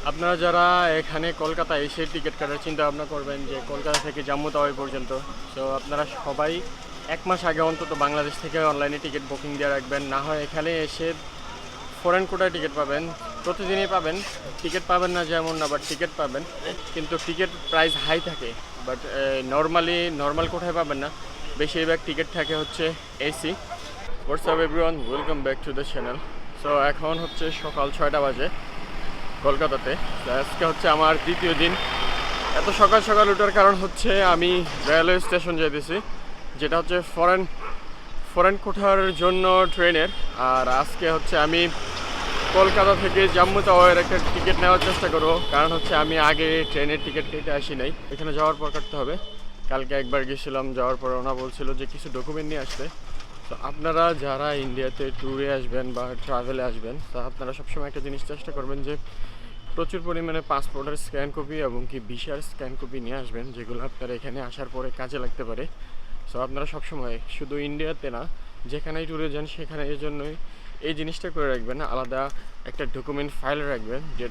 আপনারা যারা এখানে কলকাতা এসে টিকিট কাটার চিন্তা ভাবনা করবেন যে কলকাতা থেকে জম্মু তাওয়াই পর্যন্ত, সো আপনারা সবাই 1 মাস আগে অন্তত বাংলাদেশ থেকে অনলাইনে টিকিট বুকিং দিয়ে রাখবেন। না হয় এখানে এসে ফরেন কোটায় টিকিট পাবেন, প্রতিদিনই পাবেন, টিকিট পাবেন না যেমন না, বাট টিকিট পাবেন, কিন্তু টিকিট প্রাইস হাই থাকে। বাট নর্মাল কোটায় পাবেন না, বেশিরভাগ টিকিট থাকে হচ্ছে AC. WhatsApp everyone, welcome back to the channel. So এখন হচ্ছে সকাল 6টা বাজে কলকাতাতে। আজকে হচ্ছে আমার দ্বিতীয় দিন। এত সকাল সকাল ওঠার কারণ হচ্ছে আমি রেলওয়ে স্টেশন যেতেছি, যেটা হচ্ছে ফরেন কোঠার জন্য ট্রেনের। আর আজকে হচ্ছে আমি কলকাতা থেকে জম্মু তাওয়াইয়ের একটা টিকিট নেওয়ার চেষ্টা করবো, কারণ হচ্ছে আমি আগে ট্রেনের টিকিট কেটে আসি নাই, এখানে যাওয়ার পর কাটতে হবে। কালকে একবার গেছিলাম, যাওয়ার পর ওনা বলছিল যে কিছু ডকুমেন্ট নিয়ে আসতে। তো আপনারা যারা ইন্ডিয়াতে ট্যুরে আসবেন বা ট্রাভেলে আসবেন, তা আপনারা সবসময় একটা জিনিস চেষ্টা করবেন যে প্রচুর পরিমাণে পাসপোর্টের স্ক্যান কপি এবং কি ভিসার স্ক্যান কপি নিয়ে আসবেন, যেগুলো আপনারা এখানে আসার পরে কাজে লাগতে পারে। সো আপনারা সবসময় শুধু ইন্ডিয়াতে না, যেখানেই ট্যুরে যান সেখানে এই জন্যই এই জিনিসটা করে রাখবেন, আলাদা একটা ডকুমেন্ট ফাইল রাখবেন। যে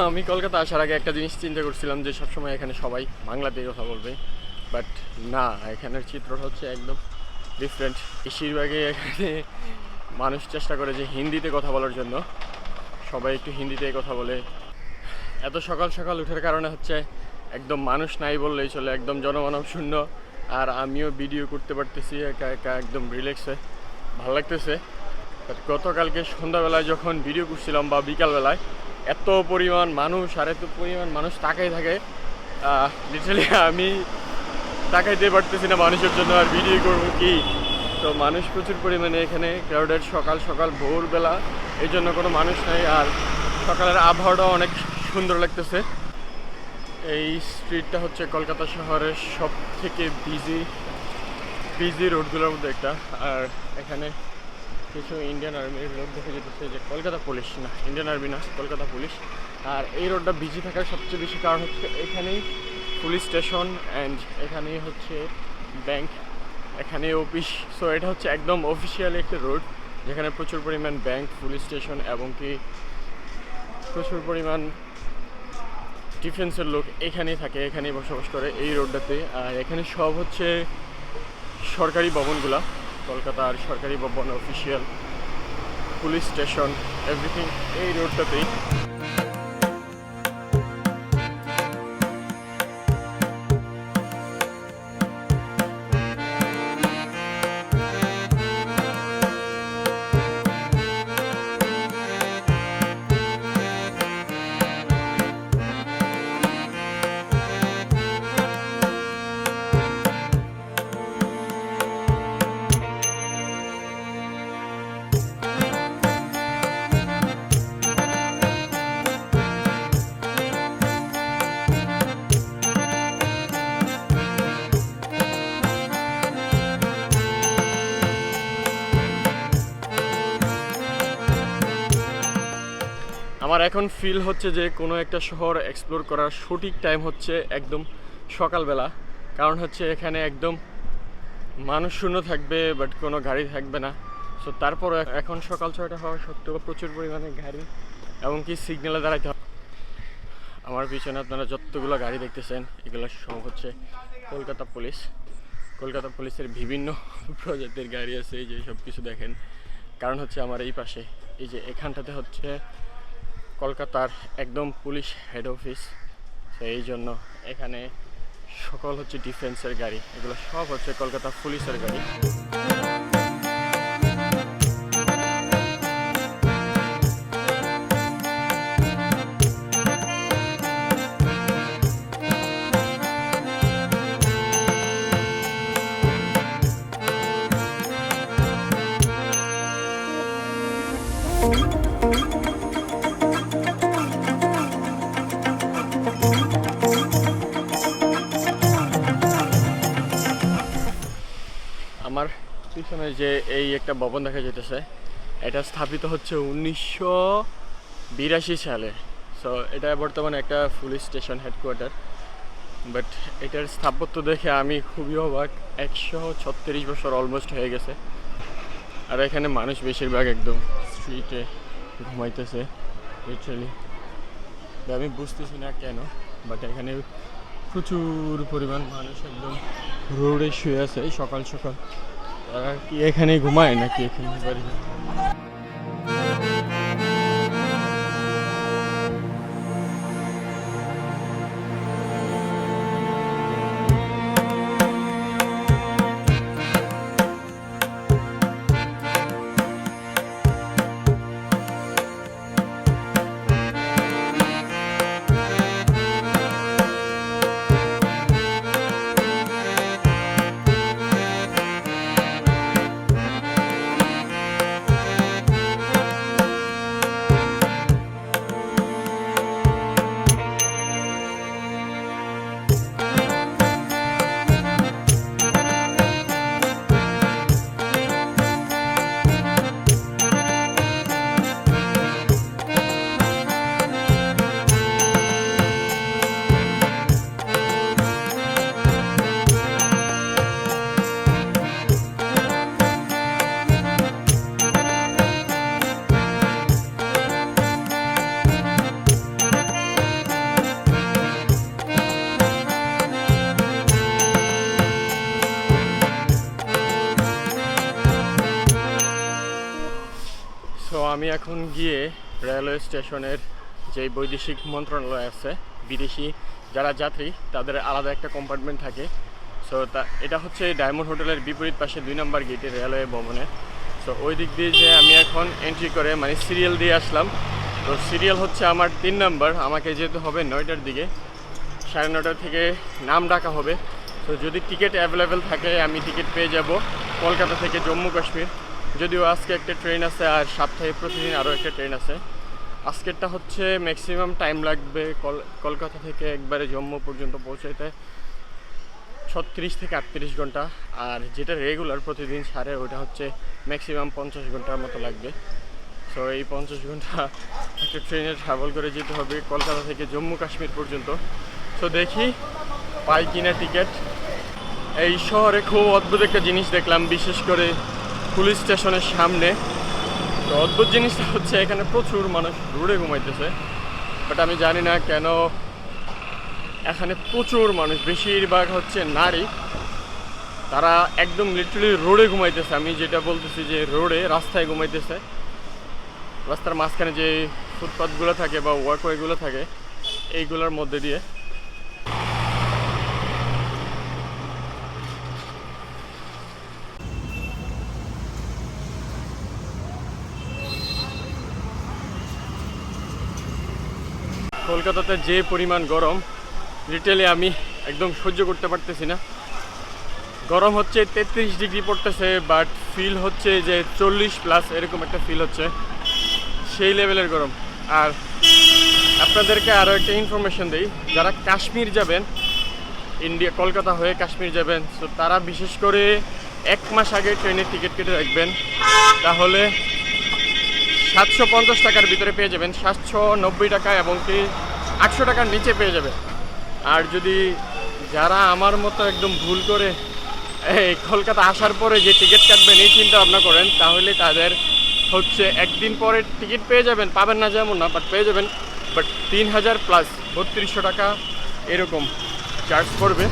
আমি কলকাতা আসার আগে একটা জিনিস চিন্তা করছিলাম যে সবসময় এখানে সবাই বাংলাতেই কথা বলবে, বাট না, এখানের চিত্রটা হচ্ছে একদম ডিফারেন্ট। বেশিরভাগই এখানে মানুষ চেষ্টা করে যে হিন্দিতে কথা বলার জন্য, সবাই একটু হিন্দিতেই কথা বলে। এত সকাল সকাল ওঠার কারণে হচ্ছে একদম মানুষ নাই বললেই চলে, একদম জনমানব শূন্য। আর আমিও ভিডিও করতে পারতেছি একা একা, একদম রিল্যাক্সে, ভালো লাগতেছে। গতকালকে সন্ধ্যাবেলায় যখন ভিডিও করছিলাম বা বিকালবেলায়, এত পরিমাণ মানুষ আর এত পরিমাণ মানুষ তাকাই থাকে, লিটারালি আমি তাকাইতে পারতেছি না মানুষের জন্য, আর ভিডিও করবো কি। তো মানুষ প্রচুর পরিমাণে এখানে, ক্রাউডেড, সকাল সকাল ভোরবেলা, এই জন্য কোনো মানুষ নেই। আর সকালের আবহাওয়াটাও অনেক সুন্দর লাগতেছে। এই স্ট্রিটটা হচ্ছে কলকাতা শহরের সব থেকে বিজি রোডগুলোর মধ্যে একটা। আর এখানে কিছু ইন্ডিয়ান আর্মির লোক দেখা যেতেছে, যে কলকাতা পুলিশ না, ইন্ডিয়ান আর্মি না, কলকাতা পুলিশ। আর এই রোডটা বিজি থাকার সবচেয়ে বেশি কারণ হচ্ছে এখানেই পুলিশ স্টেশন অ্যান্ড এখানেই হচ্ছে ব্যাংক, এখানে অফিস। সো এটা হচ্ছে একদম অফিসিয়ালি একটা রোড, যেখানে প্রচুর পরিমাণ ব্যাংক, পুলিশ স্টেশন এবং কি প্রচুর পরিমাণ ডিফেন্সের লোক এখানেই থাকে, এখানেই বসবাস করে এই রোডটাতে। আর এখানে সব হচ্ছে সরকারি ভবনগুলা, কলকাতার সরকারি ভবন, অফিসিয়াল, পুলিশ স্টেশন, এভরিথিং এই রোডটাতেই। আমার এখন ফিল হচ্ছে যে কোনো একটা শহর এক্সপ্লোর করার সঠিক টাইম হচ্ছে একদম সকালবেলা, কারণ হচ্ছে এখানে একদম মানুষ শূন্য থাকবে, বাট কোনো গাড়ি থাকবে না। সো তারপর এখন সকাল 6টা হওয়া সত্ত্বেও প্রচুর পরিমাণে গাড়ি এবং কি সিগন্যালে দাঁড়াইতে হবে। আমার পিছনে আপনারা যতগুলো গাড়ি দেখতেছেন, এগুলো সব হচ্ছে কলকাতা পুলিশ। কলকাতা পুলিশের বিভিন্ন প্রজাতির গাড়ি আছে, এই যে সব কিছু দেখেন। কারণ হচ্ছে আমার এই পাশে, এই যে এখানটাতে হচ্ছে কলকাতার একদম পুলিশ হেড অফিস। তো এই জন্য এখানে সকল হচ্ছে ডিফেন্সের গাড়ি, এগুলো সব হচ্ছে কলকাতা পুলিশের গাড়ি। আমার পিছনে যে এই একটা ভবন দেখা যেতেছে, এটা স্থাপিত হচ্ছে 1982 সালে। সো এটা বর্তমানে একটা পুলিশ স্টেশন হেডকোয়ার্টার, বাট এটার স্থাপত্য দেখে আমি খুবই অবাক। 136 বছর অলমোস্ট হয়ে গেছে। আর এখানে মানুষ বেশিরভাগ একদম স্ট্রিটে ঘুমাইতেছে, লিটারালি আমি বুঝতেছি না কেন, বাট এখানে প্রচুর পরিমাণ মানুষ একদম রোডে শুয়ে আছে সকাল সকাল। তারা কি এখানে ঘুমায় নাকি এখানে বাড়ি? সো আমি এখন গিয়ে রেলওয়ে স্টেশনের যে বৈদেশিক মন্ত্রণালয় আছে, বিদেশি যারা যাত্রী তাদের আলাদা একটা কম্পার্টমেন্ট থাকে। সো এটা হচ্ছে ডায়মন্ড হোটেলের বিপরীত পাশে 2 নম্বর গেটে রেলওয়ে ভবনে। সো ওই দিক দিয়ে যে আমি এখন এন্ট্রি করে মানে সিরিয়াল দিয়ে আসলাম। তো সিরিয়াল হচ্ছে আমার 3 নম্বর। আমাকে যেতে হবে 9টার দিকে, 9:30 থেকে নাম ডাকা হবে। তো যদি টিকিট অ্যাভেলেবেল থাকে আমি টিকিট পেয়ে যাব কলকাতা থেকে জম্মু কাশ্মীর। যদিও আজকে একটা ট্রেন আছে আর সপ্তাহে প্রতিদিন আরও একটা ট্রেন আছে। আজকেরটা হচ্ছে ম্যাক্সিমাম টাইম লাগবে কলকাতা থেকে একবারে জম্মু পর্যন্ত পৌঁছাইতে 36 থেকে 38 ঘন্টা। আর যেটা রেগুলার প্রতিদিন ছাড়ে ওটা হচ্ছে ম্যাক্সিমাম 50 ঘন্টার মতো লাগবে। সো এই 50 ঘন্টা একটা ট্রেনে ট্রাভেল করে যেতে হবে কলকাতা থেকে জম্মু কাশ্মীর পর্যন্ত। সো দেখি পাই কিনা টিকিট। এই শহরে খুব অদ্ভুত একটা জিনিস দেখলাম, বিশেষ করে পুলিশ স্টেশনের সামনে। তো অদ্ভুত জিনিসটা হচ্ছে এখানে প্রচুর মানুষ রোডে ঘুমাইতেছে, বাট আমি জানি না কেন এখানে প্রচুর মানুষ, বেশিরভাগ হচ্ছে নারী, তারা একদম লিটারালি রোডে ঘুমাইতেছে। আমি যেটা বলতেছি যে রোডে রাস্তায় ঘুমাইতেছে, রাস্তার মাঝখানে যে ফুটপাথগুলো থাকে বা ওয়াকওয়েগুলো থাকে এইগুলোর মধ্যে দিয়ে। কলকাতাতে যে পরিমাণ গরম, লিটারালি আমি একদম সহ্য করতে পারতেছি না। গরম হচ্ছে 33 ডিগ্রি পড়তেছে, বাট ফিল হচ্ছে যে 40+ এরকম একটা ফিল হচ্ছে, সেই লেভেলের গরম। আর আপনাদেরকে আরও একটা ইনফরমেশন দিই, যারা কাশ্মীর যাবেন, ইন্ডিয়া কলকাতা হয়ে কাশ্মীর যাবেন, তো তারা বিশেষ করে 1 মাস আগে ট্রেনের টিকিট কেটে রাখবেন, তাহলে 750 টাকার ভিতরে পেয়ে যাবেন, 790 টাকা এবং কি 800 টাকার নিচে পেয়ে যাবেন। আর যদি যারা আমার মতো একদম ভুল করে এই কলকাতা আসার পরে যে টিকিট কাটবেন এই চিন্তা ভাবনা করেন, তাহলে তাদের হচ্ছে একদিন পরে টিকিট পেয়ে যাবেন, পাবেন না যেমন না, বাট পেয়ে যাবেন, বাট 3000+ 3200 টাকা এরকম চার্জ পড়বে।